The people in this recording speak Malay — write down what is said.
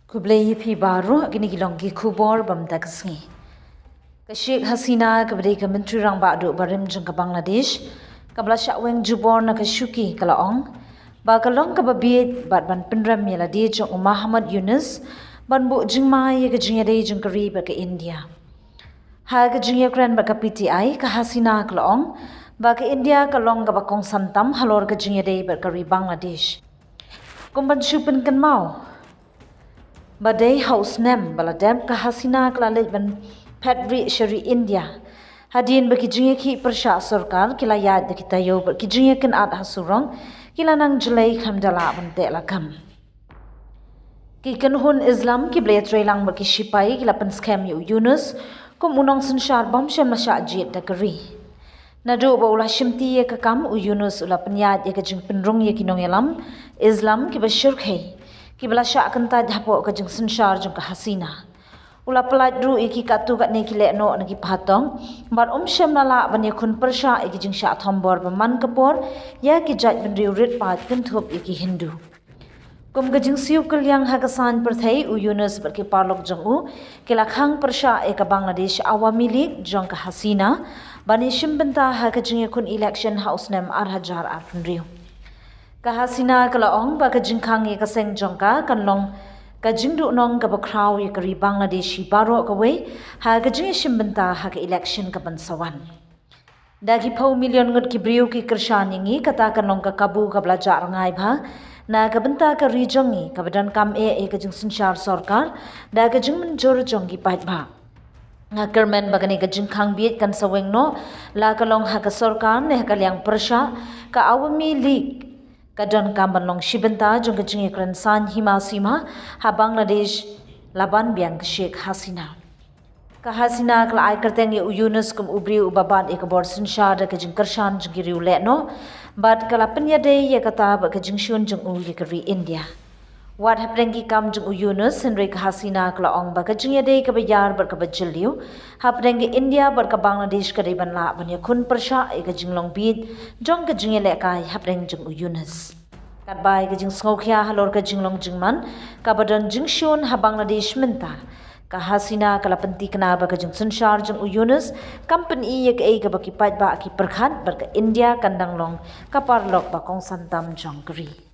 Kublai pi baru gini gilong gi kubor bam dagsngi. Ka Sheikh Hasina ka bade ka menteri rang ba do barim jeng ka Bangladesh ka bla syaweng jubor na ka syuki ka laong ba ka long ka babiet bat ban penram yala di jeng Muhammad Yunus ban bu jeng mai ka Jingiadei jeng ka ri ba ka India. Ha ka Jingiakran ba ka PTI ka Hasina ka laong ba ka India ka long ka ba kong santam halor ka Jingiadei ba ka ri Bangladesh. Kumban syupen kan mau Badai house nem baladem ka Hasina kalalit ban Padri Shari India. Hadin bagi jingi persya sarkar kila yad kita yo bagi jingi kan ad hasurong kila nang jelai kham dala ban te lakam. Ki kan hun Islam ki blay trailang bagi sipai kila pen scam yu Yunus kum unong sensyar bom syam masya jit dakari. Nadu ba ulah shimti ye ka kam u Yunus ulah penyad ye ka jing penrung ye kinong yalam Islam ki ba syirk hai. Ki bala syak kenta japo ka jeng sensyar jeng ka Hasina. Ula pelat ru iki katu kat ne ki lekno nagi pahatong bar syam lala ban ye kun persya iki jeng syak thombor baman kapor ya ki jat ben riurit pat Kynthoh iki Hindu. Kum ka jeng siu kelyang hagasan perthai u Yunus bar ki parlok jeng u ki lakhang persya e ka Bangladesh Awami League jeng ka Hasina bani shimbenta ha ka jeng kun election house nem arhajar arpun riu. Ka Hasina ka laong ba ka jingkhang ye ka seng jongka kan long ka jingdu nong ka ba kraw ye ka ri Bangladeshi baro ka wei ha ka jing shimbenta ha ka election ka bansawan. Dagi pau million ngut ki briu ki kershan yengi kata kan long ka kabu ka belajar ngai ba na ka benta ka ri jongi ka badan kam e ka jing sensyar sarkar da ka jing menjor jongi pait ba. Nga kermen bagani ka jingkhang biet kan saweng no la ka long ha ka sarkar ne ka liang persya ka Awami League kadon kamban long shibenta jong kejingi kran san hima sima ha Bangladesh laban biang Sheikh Hasina. Ka Hasina kala ai kerteng ye Yunus kum ubri ubabat e kabor sensyar da kejing kershan jong riu lekno bat kala penyadai ye kata ba kejing syun jong ye keri India. Wat haprengi kam jong Yunus henry ka Hasina kala ong ba kejing yadai ka bayar bar ka bajiliu haprengi India bar ka Bangladesh ka ban la ban ye kun persya e kejing long bit jong kejing lekai hapreng jong Yunus. Kat bai kejing sngokya halor kejing long jingman ka badan jing syun ha Bangladesh menta. Ka Hasina kala penti kena ba kejing sensyar jong Yunus company ye ka ba ki pait ba ki perkhat bar ka India kandang long ka parlok ba kong santam jong keri.